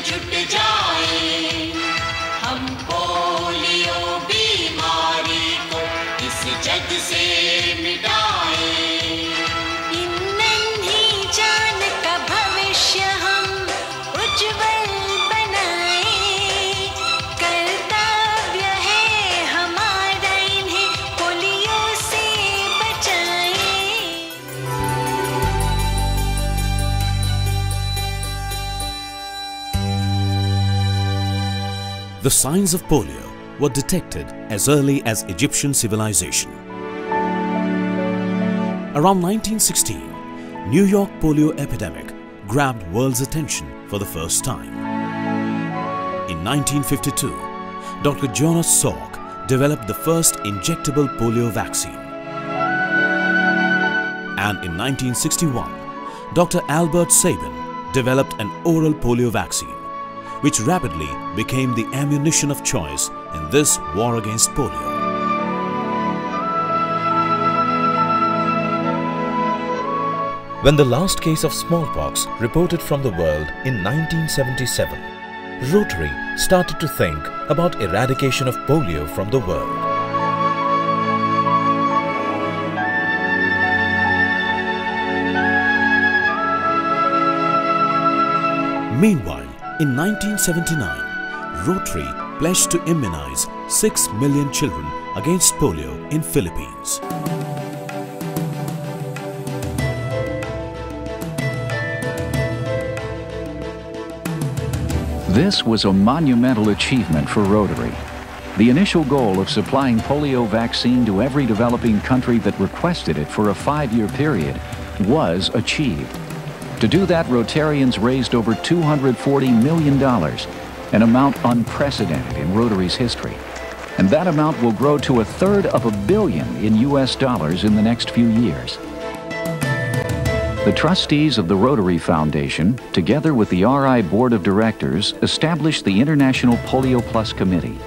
जुट जाए, हम पोलियो बीमारी को इस जग से मिटाए। इन नन्ही जान का भविष्य हम उज्जवल बनाए, कर्तव्य है हमारा इन्हें पोलियो से बचाए। The signs of polio were detected as early as Egyptian civilization. Around 1916, New York polio epidemic grabbed world's attention for the first time. In 1952, Dr. Jonas Salk developed the first injectable polio vaccine. And in 1961, Dr. Albert Sabin developed an oral polio vaccine, which rapidly became the ammunition of choice in this war against polio. When the last case of smallpox reported from the world in 1977, Rotary started to think about eradication of polio from the world. Meanwhile, in 1979, Rotary pledged to immunize 6 million children against polio in Philippines. This was a monumental achievement for Rotary. The initial goal of supplying polio vaccine to every developing country that requested it for a 5-year period was achieved. To do that, Rotarians raised over $240 million, an amount unprecedented in Rotary's history. And that amount will grow to $250 million in US dollars in the next few years. The trustees of the Rotary Foundation, together with the RI Board of Directors, established the International PolioPlus Committee.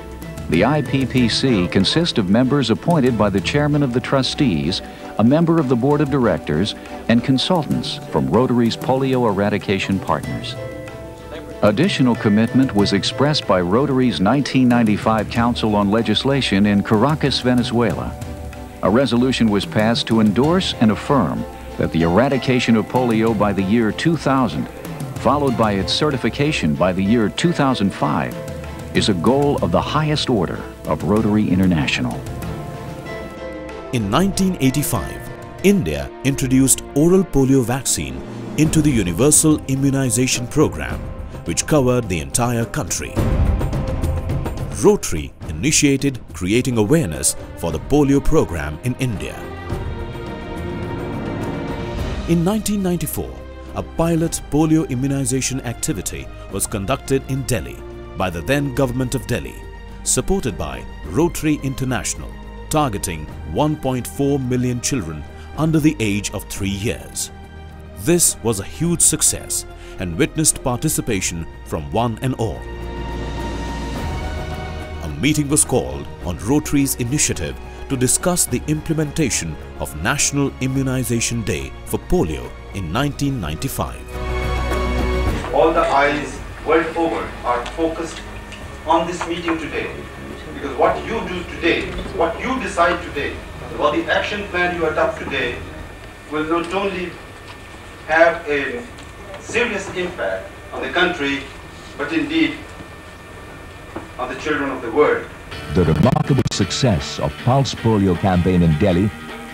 The IPPC consists of members appointed by the chairman of the trustees, a member of the board of directors, and consultants from Rotary's polio eradication partners. Additional commitment was expressed by Rotary's 1995 Council on Legislation in Caracas, Venezuela. A resolution was passed to endorse and affirm that the eradication of polio by the year 2000, followed by its certification by the year 2005, is a goal of the highest order of Rotary International. In 1985, India introduced oral polio vaccine into the Universal Immunization Program, which covered the entire country. Rotary initiated creating awareness for the polio program in India. In 1994, a pilot polio immunization activity was conducted in Delhi by the then Government of Delhi, supported by Rotary International, targeting 1.4 million children under the age of 3 years. This was a huge success and witnessed participation from one and all. A meeting was called on Rotary's initiative to discuss the implementation of National Immunization Day for polio in 1995. All the eyes world over are focused on this meeting today, because what you do today, what you decide today, or the action plan you adopt today will not only have a serious impact on the country, but indeed on the children of the world. The remarkable success of Pulse Polio campaign in Delhi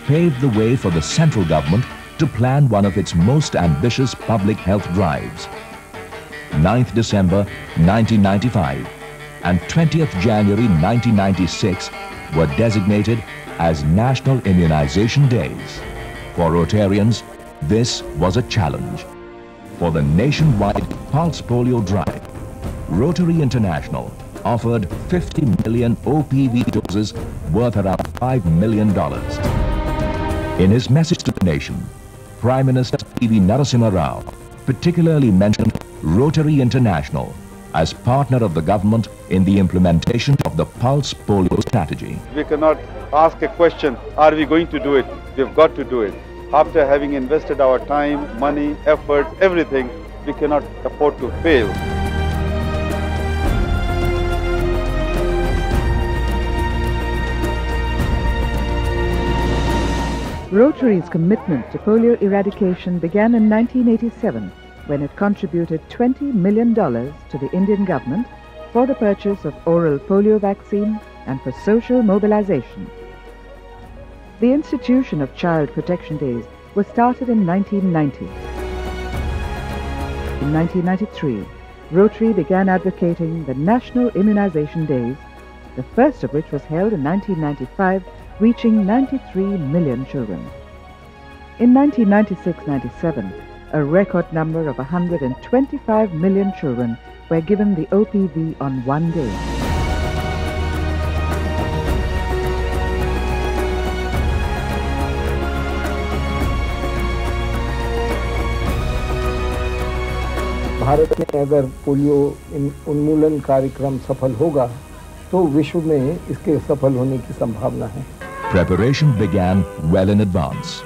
paved the way for the central government to plan one of its most ambitious public health drives. 9th December 1995 and 20th January 1996 were designated as National Immunization Days. For Rotarians, this was a challenge. For the nationwide Pulse Polio drive, Rotary International offered 50 million OPV doses worth around $5 million. In his message to the nation, Prime Minister P.V. Narasimha Rao particularly mentioned Rotary International as partner of the government in the implementation of the Pulse Polio strategy. We cannot ask a question, are we going to do it? We've got to do it. After having invested our time, money, effort, everything, we cannot afford to fail. Rotary's commitment to polio eradication began in 1987 when it contributed $20 million to the Indian government for the purchase of oral polio vaccine and for social mobilization. The institution of Child Protection Days was started in 1990. In 1993, Rotary began advocating the National Immunization Days, the first of which was held in 1995, reaching 93 million children. In 1996-97, a record number of 125 million children were given the OPV on one day. Bharat में अगर polio उन्मूलन कार्यक्रम सफल होगा तो विश्व में इसके सफल होने की संभावना है. Preparation began well in advance.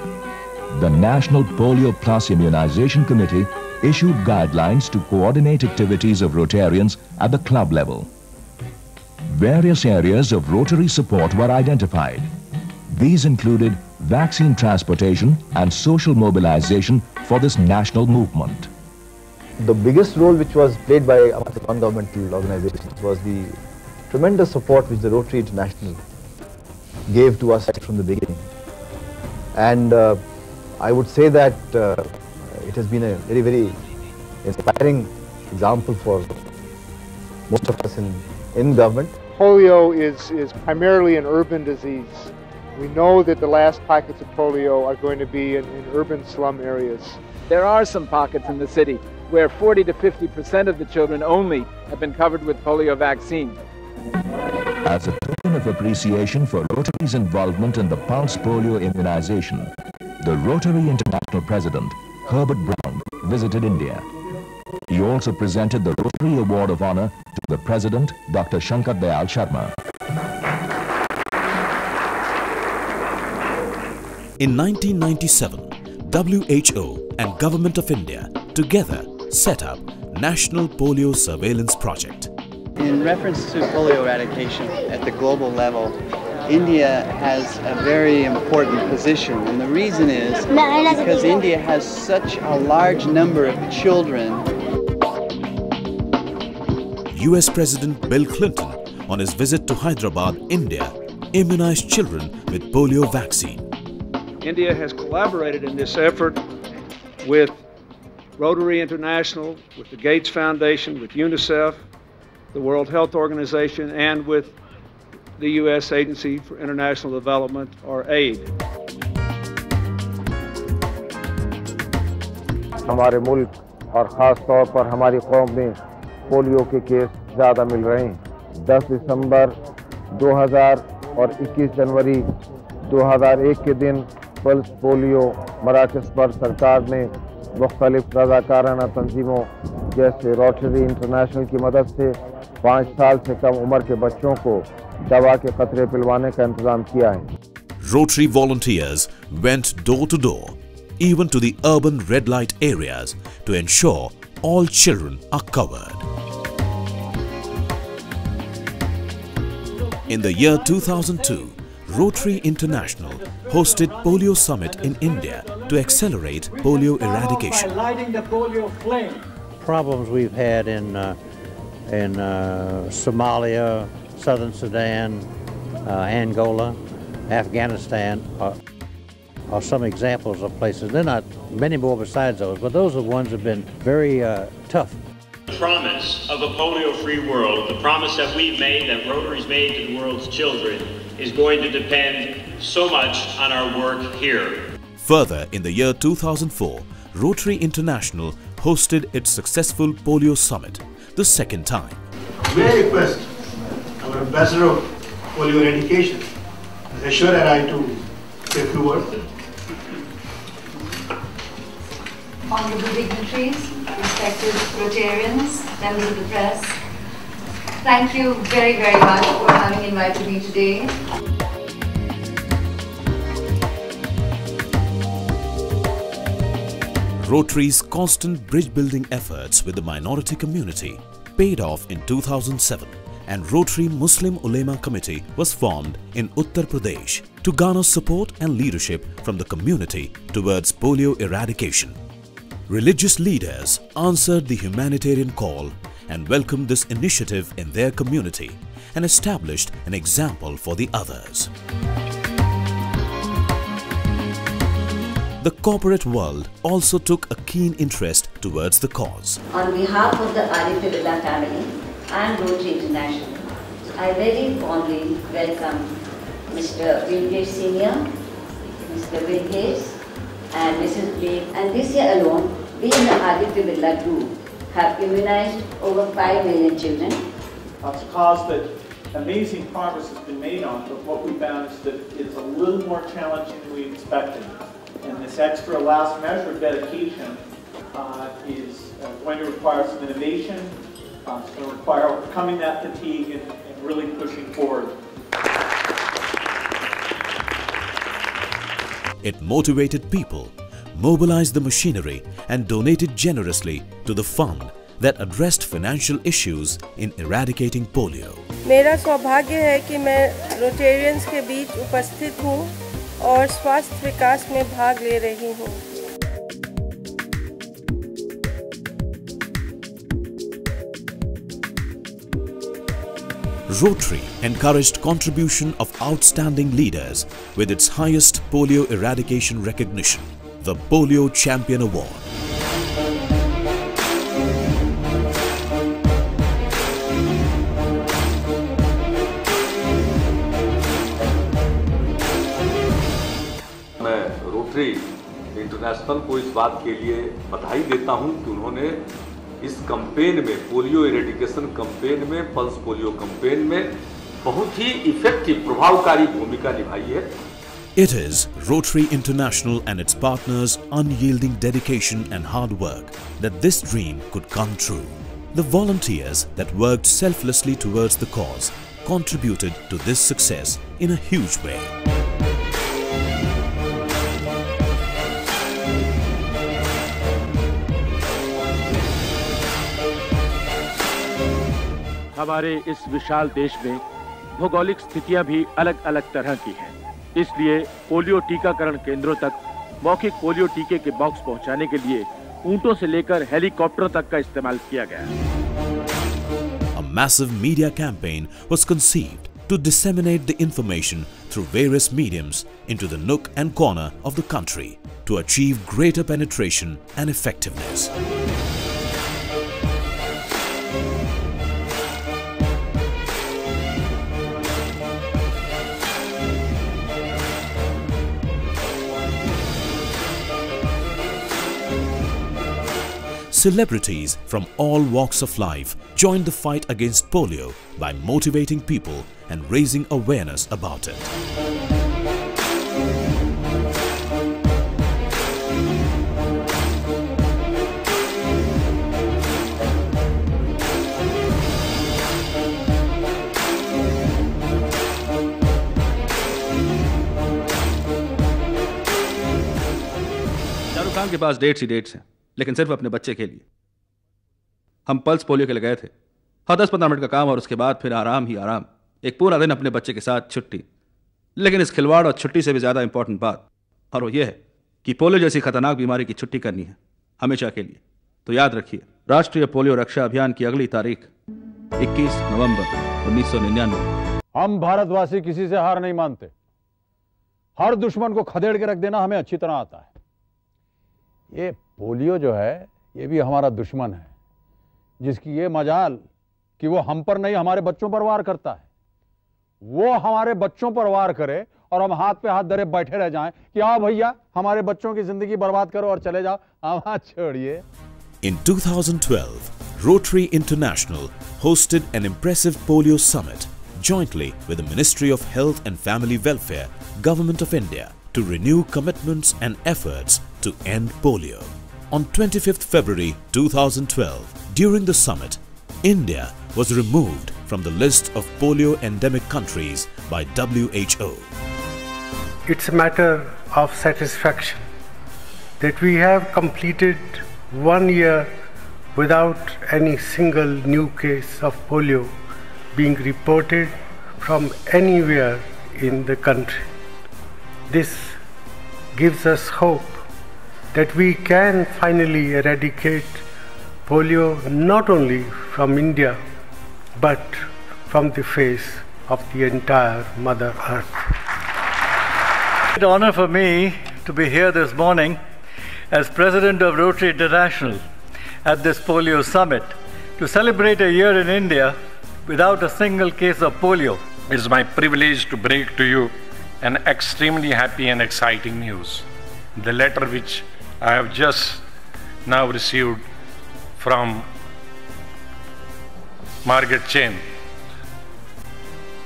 The National PolioPlus Immunization Committee issued guidelines to coordinate activities of Rotarians at the club level. Various areas of Rotary support were identified. These included vaccine transportation and social mobilization for this national movement. The biggest role which was played by non-governmental organizations was the tremendous support which the Rotary International gave to us from the beginning. And I would say that it has been a very, very inspiring example for most of us in government. Polio is primarily an urban disease. We know that the last pockets of polio are going to be in urban slum areas. There are some pockets in the city where 40 to 50% of the children only have been covered with polio vaccine. As a token of appreciation for Rotary's involvement in the pulse polio immunization, the Rotary International President, Herbert Brown, visited India. He also presented the Rotary Award of Honor to the President, Dr. Shankar Dayal Sharma. In 1997, WHO and Government of India together set up National Polio Surveillance Project. In reference to polio eradication at the global level, India has a very important position, and the reason is because India has such a large number of children. US President Bill Clinton, on his visit to Hyderabad, India, immunized children with polio vaccine. India has collaborated in this effort with Rotary International, with the Gates Foundation, with UNICEF, the World Health Organization, and with the U.S. Agency for International Development, or AID. हमारे मुल्क और ख़ास तौर पर हमारी कौम में polio के केस ज़्यादा मिल रहे हैं. 10 दिसंबर 2000 और 21 जनवरी 2001 के दिन पल्स पोलियो मराकज़ पर सरकार ने मुख्तलिफ रज़ाकाराना तंजीमों जैसे रोटरी इंटरनेशनल की मदद से 5 साल से कम उम्र के बच्चों को दवा के कतरे पिलवाने का इंतजाम किया है. Rotary volunteers went door to door, even to the urban red light areas, to ensure all children are covered. In the year 2002, Rotary International hosted Polio Summit in India to accelerate polio eradication. By lighting the polio flame. Problems we've had in Somalia, Southern Sudan, Angola, Afghanistan are some examples of places. There are not many more besides those, but those are ones that have been very tough. The promise of a polio-free world, the promise that we've made, that Rotary's made to the world's children, is going to depend so much on our work here. Further, in the year 2004, Rotary International hosted its successful Polio Summit, the second time. May I request our Ambassador of Polio Eradication, Ashwar and I, to say a few words. Honorable dignitaries, respected Rotarians, members of the press, thank you very, very much for having invited me today. Rotary's constant bridge-building efforts with the minority community paid off in 2007 and Rotary Muslim Ulema Committee was formed in Uttar Pradesh to garner support and leadership from the community towards polio eradication. Religious leaders answered the humanitarian call and welcomed this initiative in their community and established an example for the others. The corporate world also took a keen interest towards the cause. On behalf of the Aditya Birla family and Rotary International, I very fondly welcome Mr. Bill Gates Sr., Mr. Bill Gates and Mrs. Blake. And this year alone, we in the Aditya Birla group have immunized over 5 million children. It's a cause that amazing progress has been made on, but what we found is that it's a little more challenging than we expected. And this extra last measure dedication is going to require some innovation. It's going to require overcoming that fatigue and really pushing forward. It motivated people, mobilized the machinery and donated generously to the fund that addressed financial issues in eradicating polio. मेरा सौभाग्य है कि मैं Rotarians के बीच उपस्थित हूँ और स्वास्थ्य विकास में भाग ले रही हूँ। Rotary encouraged contribution of outstanding leaders with its highest polio eradication recognition, the Polio Champion Award. मैं रोटरी इंटरनेशनल को इस बात के लिए बधाई देता हूं कि उन्होंने इस कैंपेन में, पोलियो इरेडिकेशन कैंपेन में, पल्स पोलियो कैंपेन में बहुत ही इफेक्टिव, प्रभावकारी भूमिका निभाई है। It is Rotary International and its partners' unyielding dedication and hard work that this dream could come true. The volunteers that worked selflessly towards the cause contributed to this success in a huge way. हमारे इस विशाल देश में भौगोलिक स्थितियां भी अलग अलग तरह की हैं। इसलिए पोलियो टीकाकरण केंद्रों तक मौखिक पोलियो टीके के बॉक्स पहुंचाने के लिए ऊंटों से लेकर हेलीकॉप्टर तक का इस्तेमाल किया गया। A massive media campaign was conceived to disseminate the information through various mediums into the nook and corner of the country to achieve greater penetration and effectiveness. Celebrities from all walks of life joined the fight against polio by motivating people and raising awareness about it. Shahrukh Khan के पास dates ही dates हैं, लेकिन सिर्फ अपने बच्चे के लिए। हम pulse polio के लिए गए थे। हाँ, 10-15 मिनट का काम और उसके बाद फिर आराम ही आराम। एक पूरा दिन अपने बच्चे के साथ छुट्टी। लेकिन इस खिलवाड़ और छुट्टी से भी ज़्यादा इंपॉर्टेंट बात, और वो ये है कि पोलियो जैसी खतरनाक बीमारी की छुट्टी करनी है हमेशा के लिए। तो याद रखिए, राष्ट्रीय पोलियो रक्षा अभियान की अगली तारीख 21 नवंबर 1999। हम भारतवासी किसी से हार नहीं मानते। हर दुश्मन को खदेड़ के रख देना हमें अच्छी तरह आता है। ये पोलियो जो है, ये भी हमारा दुश्मन है, जिसकी ये मजाल कि वो हम पर नहीं हमारे बच्चों पर वार करता है। वो हमारे बच्चों पर वार करे और हम हाथ पे हाथ धरे बैठे रह जाएं कि आओ भैया हमारे बच्चों की जिंदगी बर्बाद करो और चले जाओ, हम हाथ छोड़िए। In 2012, Rotary International hosted an impressive polio summit jointly with the Ministry of Health and Family Welfare, Government of India, to renew commitments and efforts to end polio. On 25th February 2012, during the summit, India was removed from the list of polio endemic countries by WHO. It's a matter of satisfaction that we have completed 1 year without any single new case of polio being reported from anywhere in the country. This gives us hope that we can finally eradicate polio not only from India but from the face of the entire Mother Earth. It's an honor for me to be here this morning as President of Rotary International at this polio summit to celebrate a year in India without a single case of polio. It is my privilege to bring to you an extremely happy and exciting news. The letter which I have just now received from Margaret Chan,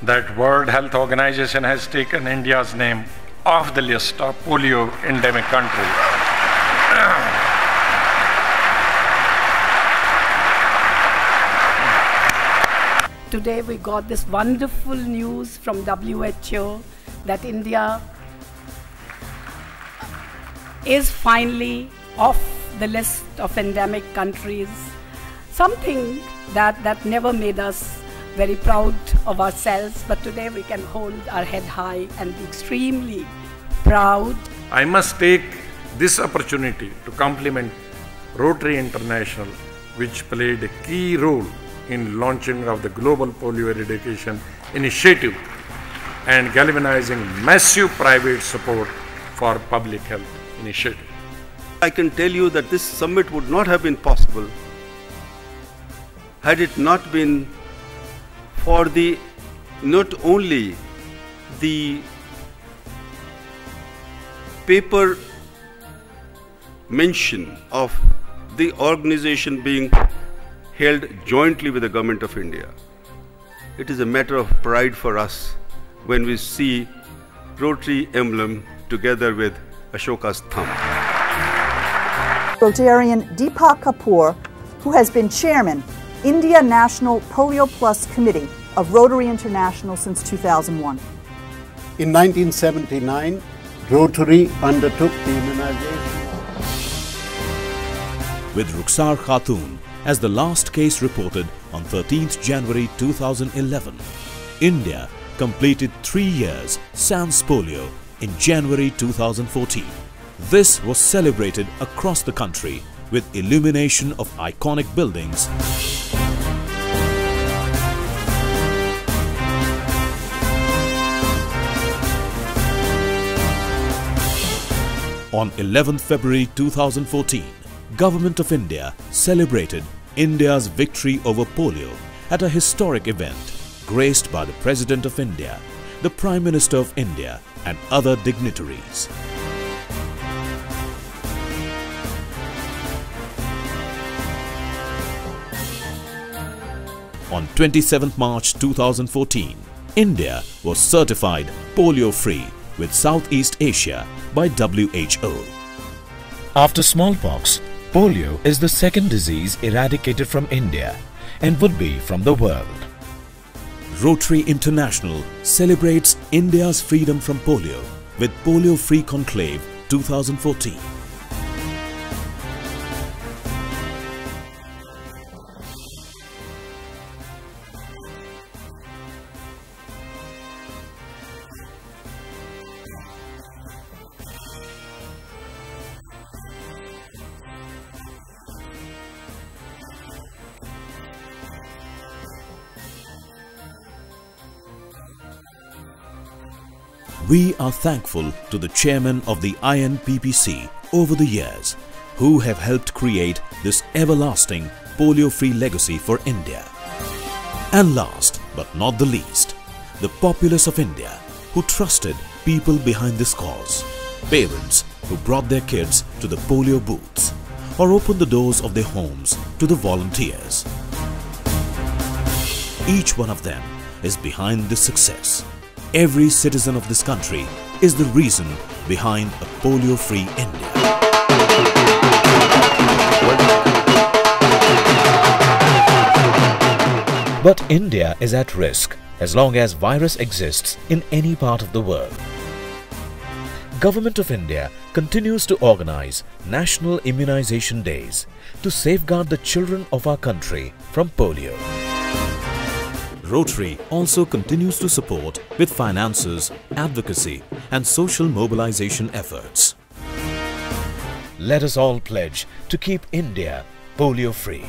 that World Health Organization has taken India's name off the list of polio endemic countries. Today we got this wonderful news from WHO that India is finally off the list of endemic countries, something that never made us very proud of ourselves, but today we can hold our head high and be extremely proud. I must take this opportunity to compliment Rotary International, which played a key role in launching of the Global Polio Eradication Initiative and galvanizing massive private support for public health initiative. I can tell you that this summit would not have been possible had it not been for the not only the paper mention of the organization being held jointly with the Government of India. It is a matter of pride for us when we see Rotary emblem together with Ashoka's thumb. Rotarian Deepak Kapoor, who has been chairman, India National PolioPlus Committee of Rotary International since 2001. In 1979, Rotary undertook the immunization. With Rukhsar Khatoon as the last case reported on 13th January 2011, India completed 3 years sans polio in January 2014. This was celebrated across the country with illumination of iconic buildings, on 11th February 2014, Government of India celebrated India's victory over polio at a historic event graced by the President of India, the Prime Minister of India and other dignitaries. On 27th March 2014, India was certified polio-free with Southeast Asia by WHO. After smallpox, polio is the second disease eradicated from India and would be from the world. Rotary International celebrates India's freedom from polio with Polio Free Conclave 2014. We are thankful to the chairman of the INPPC over the years who have helped create this everlasting polio-free legacy for India. And last but not the least, the populace of India who trusted people behind this cause. Parents who brought their kids to the polio booths or opened the doors of their homes to the volunteers. Each one of them is behind this success. Every citizen of this country is the reason behind a polio-free India. But India is at risk as long as virus exists in any part of the world. Government of India continues to organize National Immunization Days to safeguard the children of our country from polio. Rotary also continues to support with finances, advocacy and social mobilization efforts. Let us all pledge to keep India polio-free.